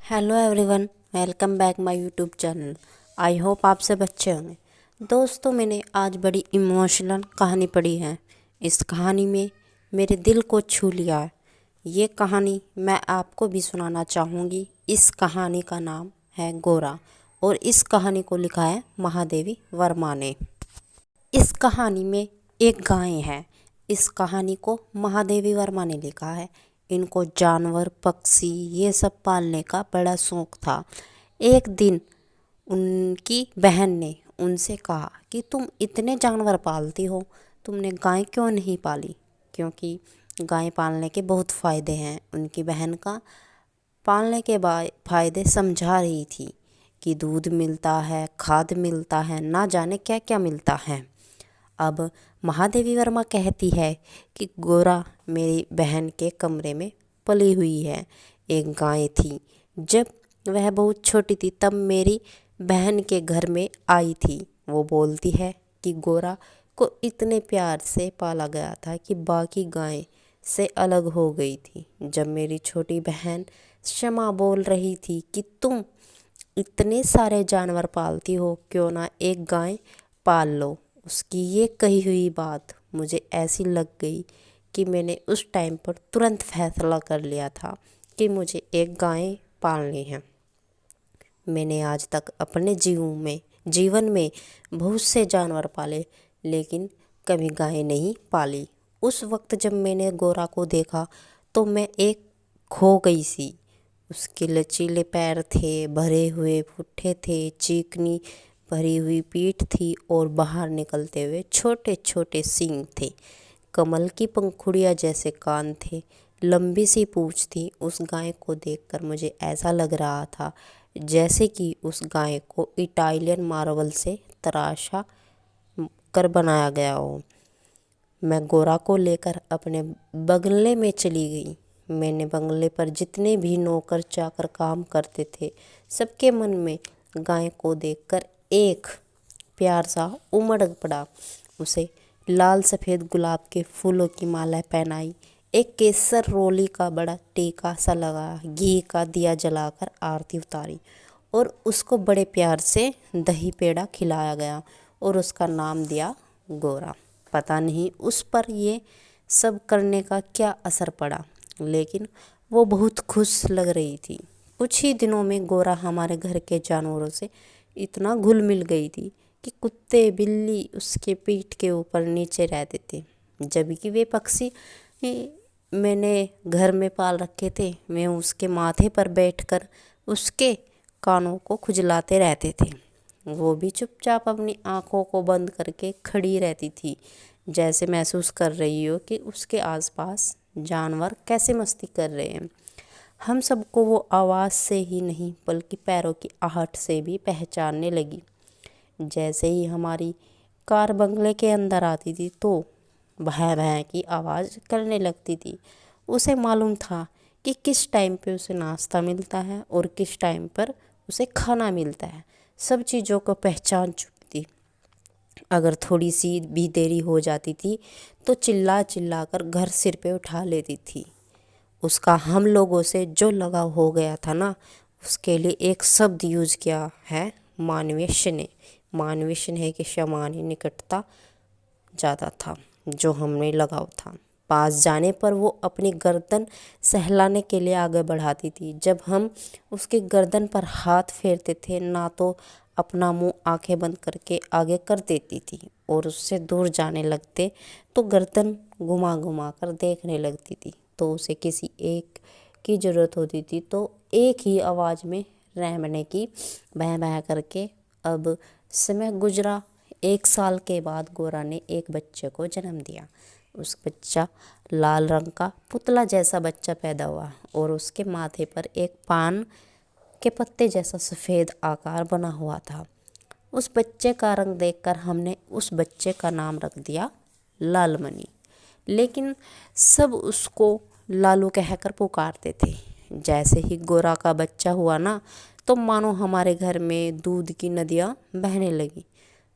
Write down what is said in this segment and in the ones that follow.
Hello everyone, welcome back my YouTube channel. I hope आप सब अच्छे होंगे। दोस्तों, मैंने आज बड़ी इमोशनल कहानी पढ़ी है। इस कहानी में मेरे दिल को छू लिया है। ये कहानी मैं आपको भी सुनाना चाहूँगी। इस कहानी का नाम है गोरा और इस कहानी को लिखा है महादेवी वर्मा ने। इस कहानी में एक गाय है। इस कहानी को महादेवी वर्मा ने लिखा है। इनको जानवर पक्षी ये सब पालने का बड़ा शौक था। एक दिन उनकी बहन ने उनसे कहा कि तुम इतने जानवर पालती हो, तुमने गाय क्यों नहीं पाली? क्योंकि गाय पालने के बहुत फ़ायदे हैं। उनकी बहन का पालने के फ़ायदे समझा रही थी कि दूध मिलता है, खाद मिलता है, ना जाने क्या क्या मिलता है। अब महादेवी वर्मा कहती है कि गोरा मेरी बहन के कमरे में पली हुई है। एक गाय थी। जब वह बहुत छोटी थी तब मेरी बहन के घर में आई थी। वो बोलती है कि गोरा को इतने प्यार से पाला गया था कि बाकी गाय से अलग हो गई थी। जब मेरी छोटी बहन क्षमा बोल रही थी कि तुम इतने सारे जानवर पालती हो, क्यों ना एक गाय पाल लो। उसकी ये कही हुई बात मुझे ऐसी लग गई कि मैंने उस टाइम पर तुरंत फैसला कर लिया था कि मुझे एक गाय पालनी है। मैंने आज तक अपने जीवन में बहुत से जानवर पाले, लेकिन कभी गाय नहीं पाली। उस वक्त जब मैंने गोरा को देखा तो मैं एक खो गई सी। उसके लचीले पैर थे, भरे हुए पुट्ठे थे, चिकनी भरी हुई पीठ थी और बाहर निकलते हुए छोटे छोटे सींग थे। कमल की पंखुड़ियाँ जैसे कान थे, लंबी सी पूँछ थी। उस गाय को देखकर मुझे ऐसा लग रहा था जैसे कि उस गाय को इटालियन मार्बल से तराशा कर बनाया गया हो। मैं गोरा को लेकर अपने बंगले में चली गई। मैंने बंगले पर जितने भी नौकर चाकर काम करते थे, सबके मन में गाय को देखकर एक प्यार सा उमड़ पड़ा। उसे लाल सफ़ेद गुलाब के फूलों की माला पहनाई, एक केसर रोली का बड़ा टीका सा लगा, घी का दिया जलाकर आरती उतारी और उसको बड़े प्यार से दही पेड़ा खिलाया गया और उसका नाम दिया गोरा। पता नहीं उस पर ये सब करने का क्या असर पड़ा, लेकिन वो बहुत खुश लग रही थी। कुछ ही दिनों में गोरा हमारे घर के जानवरों से इतना घुल मिल गई थी कि कुत्ते बिल्ली उसके पीठ के ऊपर नीचे रहते थे। जबकि वे पक्षी मैंने घर में पाल रखे थे, मैं उसके माथे पर बैठकर उसके कानों को खुजलाते रहते थे। वो भी चुपचाप अपनी आँखों को बंद करके खड़ी रहती थी, जैसे महसूस कर रही हो कि उसके आसपास जानवर कैसे मस्ती कर रहे हैं। हम सबको वो आवाज़ से ही नहीं बल्कि पैरों की आहट से भी पहचानने लगी। जैसे ही हमारी कार बंगले के अंदर आती थी तो भैं भैं की आवाज़ करने लगती थी। उसे मालूम था कि किस टाइम पे उसे नाश्ता मिलता है और किस टाइम पर उसे खाना मिलता है। सब चीज़ों को पहचान चुकी थी। अगर थोड़ी सी भी देरी हो जाती थी तो चिल्ला चिल्ला कर घर सिर पे उठा लेती थी। उसका हम लोगों से जो लगाव हो गया था ना, उसके लिए एक शब्द यूज किया है, मानवीय स्नेह। मानवीय स्नेह के समान ही निकटता ज़्यादा था जो हमने लगाव था। पास जाने पर वो अपनी गर्दन सहलाने के लिए आगे बढ़ाती थी। जब हम उसकी गर्दन पर हाथ फेरते थे ना तो अपना मुंह आंखें बंद करके आगे कर देती थी और उससे दूर जाने लगते तो गर्दन घुमा घुमा कर देखने लगती थी। तो उसे किसी एक की ज़रूरत होती थी तो एक ही आवाज़ में रहने की, बह बह करके। अब समय गुजरा। 1 साल के बाद गोरा ने एक बच्चे को जन्म दिया। उस बच्चा लाल रंग का पुतला जैसा बच्चा पैदा हुआ और उसके माथे पर एक पान के पत्ते जैसा सफ़ेद आकार बना हुआ था। उस बच्चे का रंग देखकर हमने उस बच्चे का नाम रख दिया लालमणि। लेकिन सब उसको लालू कहकर पुकारते थे। जैसे ही गोरा का बच्चा हुआ ना, तो मानो हमारे घर में दूध की नदियाँ बहने लगी।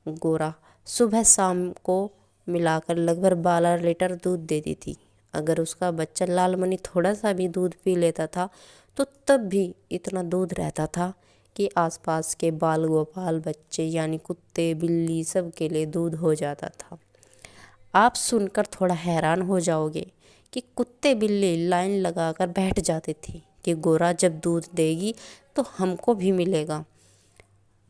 गोरा सुबह शाम को मिलाकर लगभग 12 लीटर दूध देती थी। अगर उसका बच्चा लालमणि थोड़ा सा भी दूध पी लेता था तो तब भी इतना दूध रहता था कि आसपास के बाल गोपाल बच्चे यानी कुत्ते बिल्ली सब के लिए दूध हो जाता था। आप सुनकर थोड़ा हैरान हो जाओगे कि कुत्ते बिल्ली लाइन लगाकर बैठ जाते थे कि गोरा जब दूध देगी तो हमको भी मिलेगा।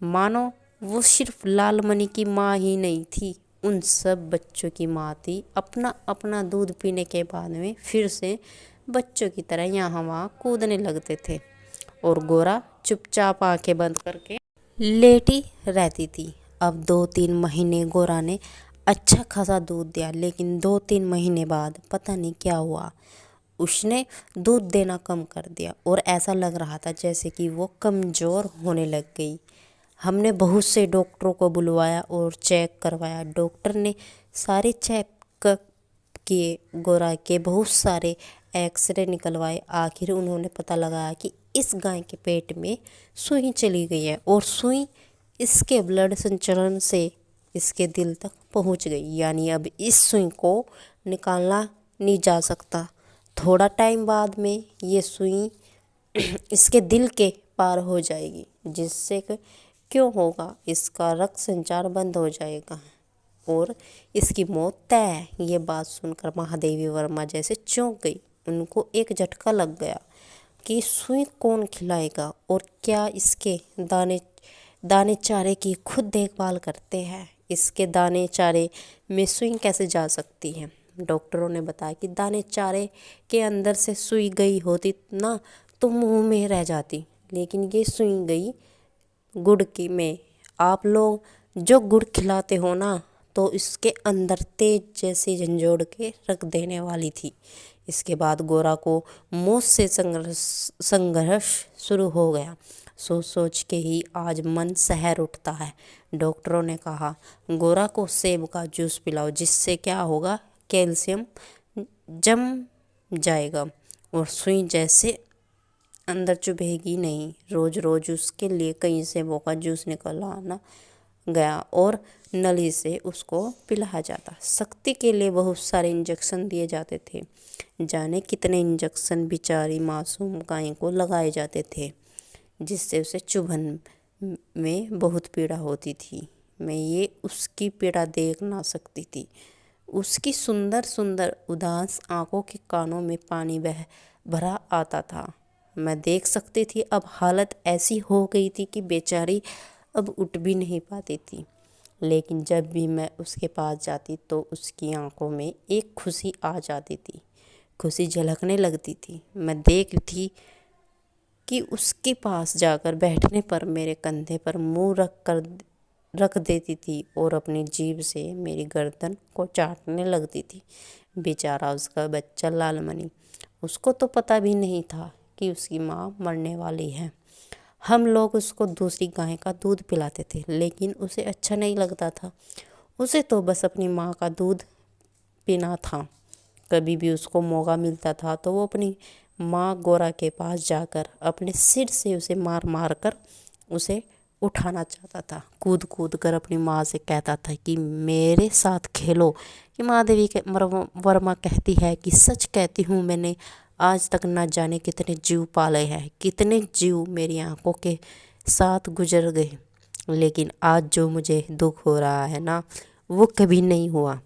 मानो वो सिर्फ लाल मणि की माँ ही नहीं थी, उन सब बच्चों की माँ थी। अपना अपना दूध पीने के बाद में फिर से बच्चों की तरह यहाँ वहाँ कूदने लगते थे और गोरा चुपचाप आंखें बंद करके लेटी रहती थी। अब 2-3 महीने गोरा ने अच्छा खासा दूध दिया, लेकिन 2-3 महीने बाद पता नहीं क्या हुआ, उसने दूध देना कम कर दिया और ऐसा लग रहा था जैसे कि वो कमज़ोर होने लग गई। हमने बहुत से डॉक्टरों को बुलवाया और चेक करवाया। डॉक्टर ने सारे चेक किए, गोरा के बहुत सारे एक्सरे निकलवाए। आखिर उन्होंने पता लगाया कि इस गाय के पेट में सुई चली गई है और सुई इसके ब्लड संचरण से इसके दिल तक पहुंच गई, यानी अब इस सुई को निकालना नहीं जा सकता। थोड़ा टाइम बाद में ये सुई इसके दिल के पार हो जाएगी, जिससे क्यों होगा, इसका रक्त संचार बंद हो जाएगा और इसकी मौत तय है। ये बात सुनकर महादेवी वर्मा जैसे चौंक गई। उनको एक झटका लग गया कि सुई कौन खिलाएगा और क्या इसके दाने चारे की खुद देखभाल करते हैं। इसके दाने चारे में सुई कैसे जा सकती है। डॉक्टरों ने बताया कि दाने चारे के अंदर से सुई गई होती ना तो मुंह में रह जाती, लेकिन ये सुई गई गुड़ की में। आप लोग जो गुड़ खिलाते हो ना, तो इसके अंदर तेज जैसे झंझोड़ के रख देने वाली थी। इसके बाद गोरा को मौत से संघर्ष शुरू हो गया। सोच सोच के ही आज मन सहर उठता है। डॉक्टरों ने कहा गोरा को सेब का जूस पिलाओ, जिससे क्या होगा, कैल्शियम जम जाएगा और सुई जैसे अंदर चुभेगी नहीं। रोज रोज उसके लिए कहीं सेबों का जूस निकल आना गया और नली से उसको पिलाया जाता। सख्ती के लिए बहुत सारे इंजेक्शन दिए जाते थे। जाने कितने इंजेक्शन बेचारी मासूम गाय को लगाए जाते थे, जिससे उसे चुभन में बहुत पीड़ा होती थी। मैं ये उसकी पीड़ा देख ना सकती थी। उसकी सुंदर सुंदर उदास आंखों के कानों में पानी भरा आता था। मैं देख सकती थी अब हालत ऐसी हो गई थी कि बेचारी अब उठ भी नहीं पाती थी। लेकिन जब भी मैं उसके पास जाती तो उसकी आंखों में एक खुशी आ जाती थी, खुशी झलकने लगती थी। मैं देखती थी कि उसके पास जाकर बैठने पर मेरे कंधे पर मुंह रख देती थी और अपनी जीभ से मेरी गर्दन को चाटने लगती थी। बेचारा उसका बच्चा लालमणि, उसको तो पता भी नहीं था कि उसकी माँ मरने वाली है। हम लोग उसको दूसरी गाय का दूध पिलाते थे, लेकिन उसे अच्छा नहीं लगता था। उसे तो बस अपनी माँ का दूध पीना था। कभी भी उसको मौका मिलता था तो वो अपनी माँ गोरा के पास जाकर अपने सिर से उसे मार मार कर उसे उठाना चाहता था। कूद कूद कर अपनी माँ से कहता था कि मेरे साथ खेलो। कि महादेवी वर्मा कहती है कि सच कहती हूँ, मैंने आज तक ना जाने कितने जीव पाले हैं, कितने जीव मेरी आंखों के साथ गुजर गए, लेकिन आज जो मुझे दुख हो रहा है ना, वो कभी नहीं हुआ।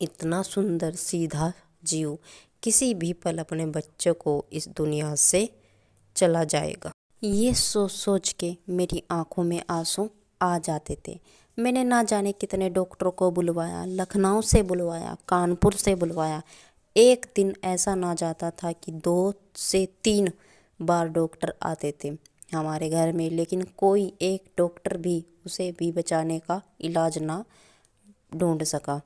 इतना सुंदर सीधा जीव किसी भी पल अपने बच्चों को इस दुनिया से चला जाएगा। ये सोच सोच के मेरी आंखों में आंसू आ जाते थे। मैंने ना जाने कितने डॉक्टरों को बुलवाया, लखनऊ से बुलवाया, कानपुर से बुलवाया। एक दिन ऐसा ना जाता था कि 2 से 3 बार डॉक्टर आते थे हमारे घर में, लेकिन कोई एक डॉक्टर भी उसे भी बचाने का इलाज ना ढूंढ सका।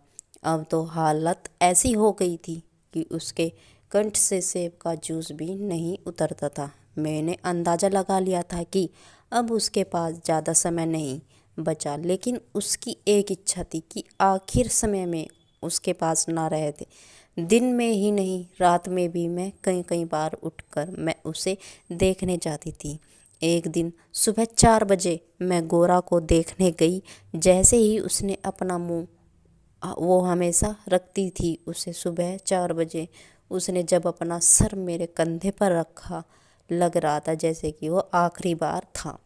अब तो हालत ऐसी हो गई थी कि उसके कंठ से सेब का जूस भी नहीं उतरता था। मैंने अंदाज़ा लगा लिया था कि अब उसके पास ज़्यादा समय नहीं बचा, लेकिन उसकी एक इच्छा थी कि आखिर समय में उसके पास ना रहे थे। दिन में ही नहीं, रात में भी मैं कई बार उठकर मैं उसे देखने जाती थी। एक दिन सुबह 4 बजे मैं गोरा को देखने गई। जैसे ही उसने अपना मुंह, वो हमेशा रखती थी उसे, सुबह 4 बजे उसने जब अपना सर मेरे कंधे पर रखा, लग रहा था जैसे कि वो आखिरी बार था।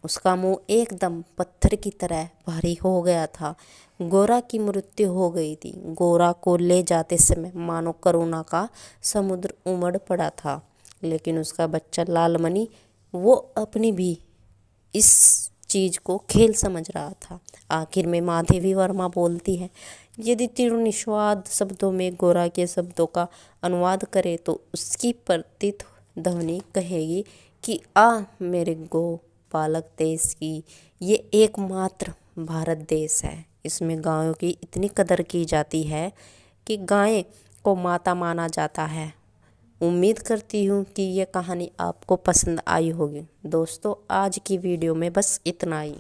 उसका मुंह एकदम पत्थर की तरह भारी हो गया था। गोरा की मृत्यु हो गई थी। गोरा को ले जाते समय मानो करुणा का समुद्र उमड़ पड़ा था। लेकिन उसका बच्चा लालमणि वो अपनी भी इस चीज को खेल समझ रहा था। आखिर में माधवी वर्मा बोलती है, यदि तीव्र निषाद शब्दों में गोरा के शब्दों का अनुवाद करे तो उसकी प्रतित ध्वनि कहेगी कि आ मेरे गो पालक देश की ये एकमात्र भारत देश है। इसमें गायों की इतनी कदर की जाती है कि गाय को माता माना जाता है। उम्मीद करती हूँ कि ये कहानी आपको पसंद आई होगी। दोस्तों आज की वीडियो में बस इतना ही।